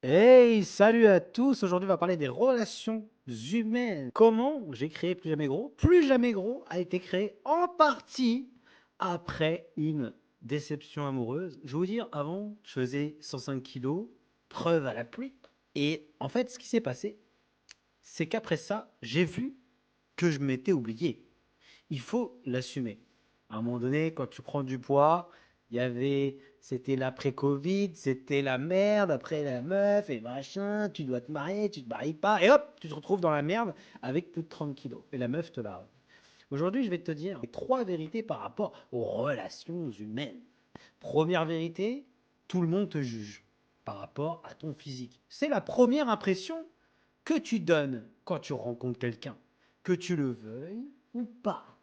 Hey, salut à tous! Aujourd'hui, on va parler des relations humaines. Comment j'ai créé Plus Jamais Gros? Plus Jamais Gros a été créé en partie après une déception amoureuse. Je vais vous dire, avant, je faisais 105 kilos, preuve à la pluie. Et en fait, ce qui s'est passé, c'est qu'après ça, j'ai vu que je m'étais oublié. Il faut l'assumer. À un moment donné, quand tu prends du poids, c'était l'après-Covid, c'était la merde, après la meuf et machin, tu dois te marier, tu te maries pas, et hop, tu te retrouves dans la merde avec plus de 30 kilos. Et la meuf te la. Aujourd'hui, je vais te dire trois vérités par rapport aux relations humaines. Première vérité, tout le monde te juge par rapport à ton physique. C'est la première impression que tu donnes quand tu rencontres quelqu'un, que tu le veuilles ou pas.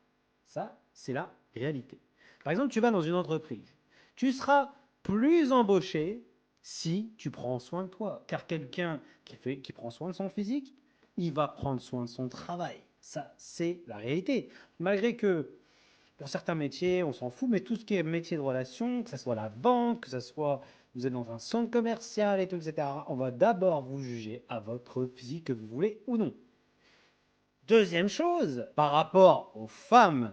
Ça, c'est la réalité. Par exemple, tu vas dans une entreprise. Tu seras plus embauché si tu prends soin de toi. Car quelqu'un qui prend soin de son physique, il va prendre soin de son travail. Ça, c'est la réalité. Malgré que pour certains métiers, on s'en fout, mais tout ce qui est métier de relation, que ce soit la vente, que ce soit vous êtes dans un centre commercial et tout, etc., on va d'abord vous juger à votre physique que vous voulez ou non. Deuxième chose, par rapport aux femmes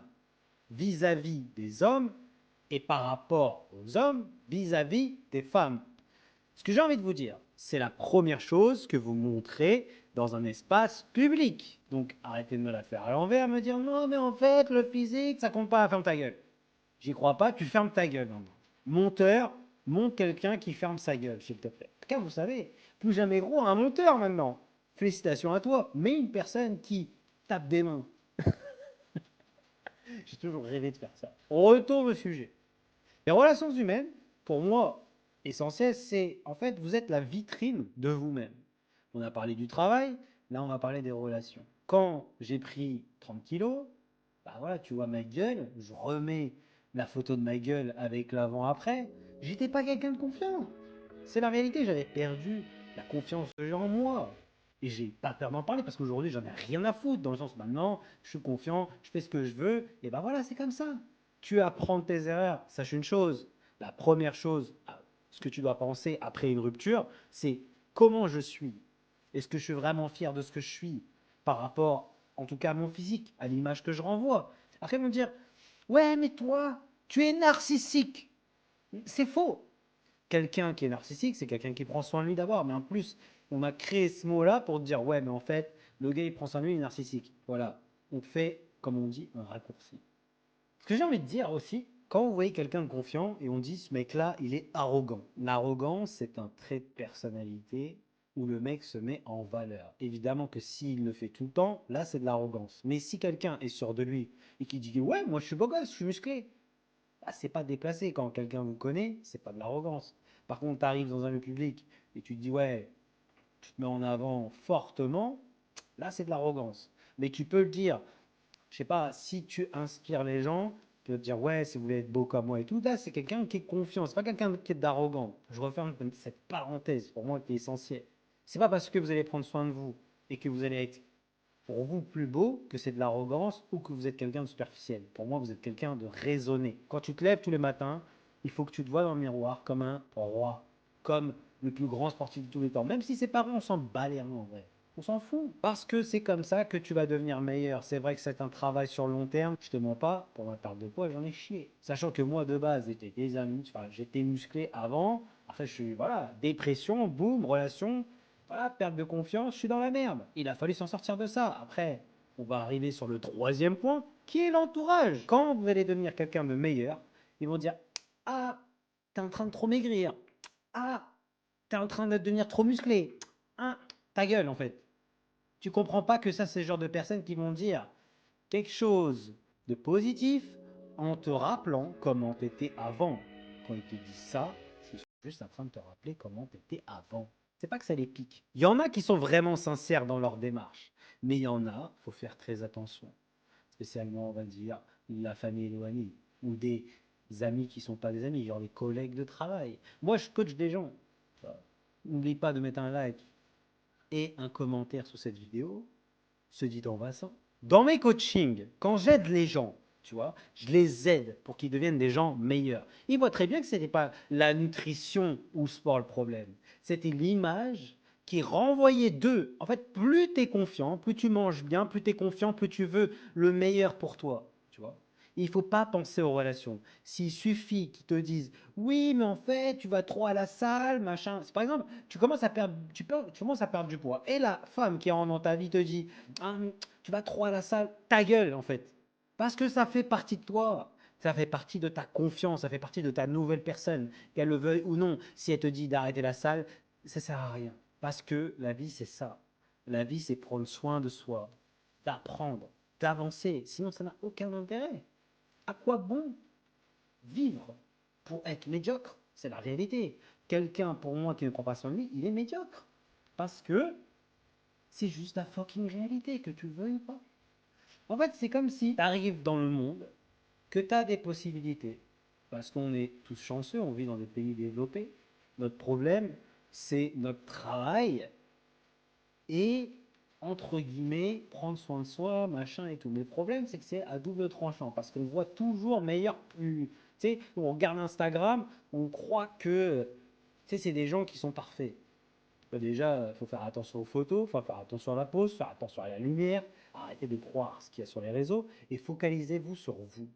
vis-à-vis des hommes et par rapport aux hommes vis-à-vis des femmes. Ce que j'ai envie de vous dire, c'est la première chose que vous montrez dans un espace public. Donc arrêtez de me la faire à l'envers, me dire non mais en fait le physique ça compte pas, ferme ta gueule. J'y crois pas, tu fermes ta gueule maintenant. Monteur, monte quelqu'un qui ferme sa gueule, s'il te plaît. Car vous savez, Plus Jamais Gros a un monteur maintenant. Félicitations à toi, mais une personne qui tape des mains. J'ai toujours rêvé de faire ça. On retourne au sujet. Les relations humaines, pour moi, essentielles, c'est en fait, vous êtes la vitrine de vous-même. On a parlé du travail, là on va parler des relations. Quand j'ai pris 30 kilos, bah voilà, tu vois ma gueule, je remets la photo de ma gueule avec l'avant-après, j'étais pas quelqu'un de confiant. C'est la réalité, j'avais perdu la confiance que j'ai en moi. Et j'ai pas peur d'en parler parce qu'aujourd'hui j'en ai rien à foutre, dans le sens maintenant je suis confiant, je fais ce que je veux, et ben voilà, c'est comme ça. Tu apprends de tes erreurs, sache une chose, la première chose, ce que tu dois penser après une rupture, c'est comment je suis. Est-ce que je suis vraiment fier de ce que je suis par rapport, en tout cas, à mon physique, à l'image que je renvoie. Après, ils vont me dire, ouais, mais toi, tu es narcissique. C'est faux. Quelqu'un qui est narcissique, c'est quelqu'un qui prend soin de lui d'abord. Mais en plus, on a créé ce mot-là pour dire, ouais, mais en fait, le gars, il prend soin de lui, il est narcissique. Voilà. On fait, comme on dit, un raccourci. Ce que j'ai envie de dire aussi, quand vous voyez quelqu'un de confiant et on dit ce mec-là, il est arrogant. L'arrogance, c'est un trait de personnalité où le mec se met en valeur. Évidemment que s'il le fait tout le temps, là, c'est de l'arrogance. Mais si quelqu'un est sûr de lui et qui dit ouais, moi je suis beau gosse, je suis musclé, bah, c'est pas déplacé. Quand quelqu'un vous connaît, c'est pas de l'arrogance. Par contre, tu arrives dans un lieu public et tu te dis ouais, tu te mets en avant fortement, là, c'est de l'arrogance. Mais tu peux le dire, je sais pas, si tu inspires les gens, tu peux te dire ouais, si vous voulez être beau comme moi et tout, là c'est quelqu'un qui est confiant, c'est pas quelqu'un qui est d'arrogant. Je referme cette parenthèse pour moi qui est essentielle. C'est pas parce que vous allez prendre soin de vous et que vous allez être pour vous plus beau que c'est de l'arrogance ou que vous êtes quelqu'un de superficiel. Pour moi, vous êtes quelqu'un de raisonné. Quand tu te lèves tous les matins, il faut que tu te vois dans le miroir comme un roi, comme le plus grand sportif de tous les temps. Même si c'est pas vrai, on s'en bat les reins en vrai. On s'en fout. Parce que c'est comme ça que tu vas devenir meilleur. C'est vrai que c'est un travail sur le long terme. Je te mens pas, pour ma perte de poids, j'en ai chié. Sachant que moi, de base, j'étais musclé avant. Après, je suis, voilà, dépression, boum, relation. Voilà, perte de confiance, je suis dans la merde. Il a fallu s'en sortir de ça. Après, on va arriver sur le troisième point, qui est l'entourage. Quand vous allez devenir quelqu'un de meilleur, ils vont dire ah, t'es en train de trop maigrir. Ah, t'es en train de devenir trop musclé. Ah, ta gueule en fait. Tu comprends pas que ça, c'est le genre de personnes qui vont dire quelque chose de positif en te rappelant comment t'étais avant. Quand ils te disent ça, ils sont juste en train de te rappeler comment t'étais avant. C'est pas que ça les pique. Il y en a qui sont vraiment sincères dans leur démarche, mais il y en a, faut faire très attention. Spécialement, on va dire, la famille éloignée ou des amis qui sont pas des amis, genre les collègues de travail. Moi, je coach des gens. N'oublie pas de mettre un like et un commentaire sous cette vidéo, se dit en passant. Dans mes coachings, quand j'aide les gens, tu vois. Je les aide pour qu'ils deviennent des gens meilleurs. Ils voient très bien que ce n'était pas la nutrition ou le sport le problème. C'était l'image qui renvoyait d'eux. En fait, plus tu es confiant, plus tu manges bien, plus tu es confiant, plus tu veux le meilleur pour toi, tu vois. Il ne faut pas penser aux relations. S'il suffit qu'ils te disent oui, mais en fait, tu vas trop à la salle, machin. C'est par exemple, tu commences à perdre du poids. Et la femme qui rentre dans ta vie te dit ah, tu vas trop à la salle, ta gueule, en fait. Parce que ça fait partie de toi. Ça fait partie de ta confiance, ça fait partie de ta nouvelle personne. Qu'elle le veuille ou non. Si elle te dit d'arrêter la salle, ça sert à rien. Parce que la vie, c'est ça. La vie, c'est prendre soin de soi, d'apprendre, d'avancer. Sinon, ça n'a aucun intérêt. À quoi bon vivre pour être médiocre? C'est la réalité. Quelqu'un, pour moi, qui ne prend pas soin de lui, il est médiocre. Parce que c'est juste la fucking réalité, que tu le veuilles ou pas. En fait, c'est comme si tu arrives dans le monde, que tu as des possibilités. Parce qu'on est tous chanceux, on vit dans des pays développés. Notre problème, c'est notre travail et, entre guillemets, prendre soin de soi, machin et tout. Mais le problème, c'est que c'est à double tranchant parce qu'on voit toujours meilleur plus. Tu sais, on regarde Instagram, on croit que c'est des gens qui sont parfaits. Bah déjà, il faut faire attention aux photos, faut faire attention à la pose, faire attention à la lumière, arrêtez de croire ce qu'il y a sur les réseaux et focalisez-vous sur vous.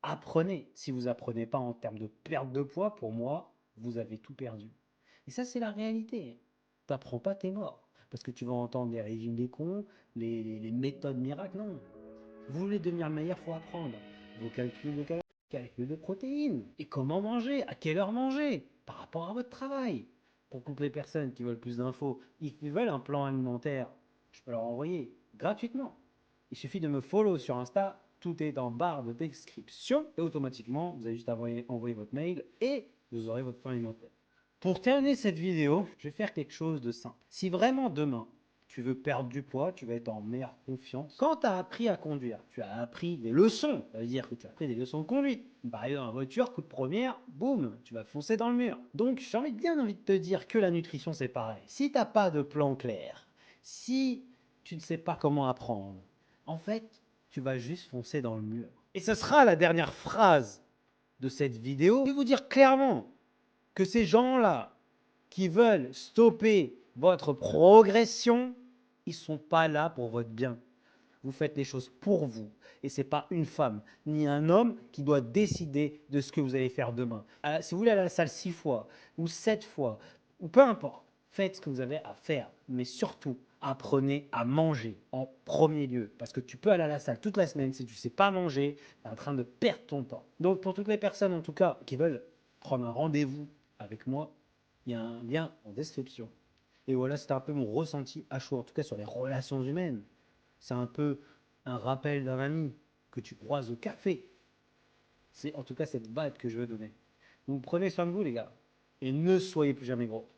Apprenez. Si vous apprenez pas en termes de perte de poids, pour moi, vous avez tout perdu. Et ça, c'est la réalité. T'apprends pas, t'es mort. Parce que tu vas entendre les régimes des cons, les méthodes miracles, non. Vous voulez devenir meilleur, faut apprendre. Vos calculs de calories, calculs de protéines. Et comment manger, à quelle heure manger, par rapport à votre travail. Pour toutes les personnes qui veulent plus d'infos, ils veulent un plan alimentaire, je peux leur envoyer gratuitement. Il suffit de me follow sur Insta, tout est en barre de description et automatiquement, vous avez juste à envoyer votre mail et vous aurez votre plan alimentaire. Pour terminer cette vidéo, je vais faire quelque chose de simple. Si vraiment demain, tu veux perdre du poids, tu vas être en meilleure confiance. Quand tu as appris à conduire, tu as appris des leçons. Ça veut dire que tu as appris des leçons de conduite. Par exemple, dans la voiture, coup de première, boum, tu vas foncer dans le mur. Donc, j'ai bien envie de te dire que la nutrition, c'est pareil. Si tu n'as pas de plan clair, si tu ne sais pas comment apprendre, en fait, tu vas juste foncer dans le mur. Et ce sera la dernière phrase de cette vidéo. Je vais vous dire clairement que ces gens-là qui veulent stopper votre progression, ils ne sont pas là pour votre bien. Vous faites les choses pour vous. Et ce n'est pas une femme ni un homme qui doit décider de ce que vous allez faire demain. Si vous voulez aller à la salle 6 fois ou 7 fois, ou peu importe, faites ce que vous avez à faire. Mais surtout, apprenez à manger en premier lieu. Parce que tu peux aller à la salle toute la semaine. Si tu ne sais pas manger, tu es en train de perdre ton temps. Donc pour toutes les personnes en tout cas qui veulent prendre un rendez-vous avec moi, il y a un lien en description. Et voilà, c'était un peu mon ressenti à chaud, en tout cas sur les relations humaines. C'est un peu un rappel d'un ami que tu croises au café. C'est en tout cas cette vibe que je veux donner. Donc prenez soin de vous les gars. Et ne soyez plus jamais gros.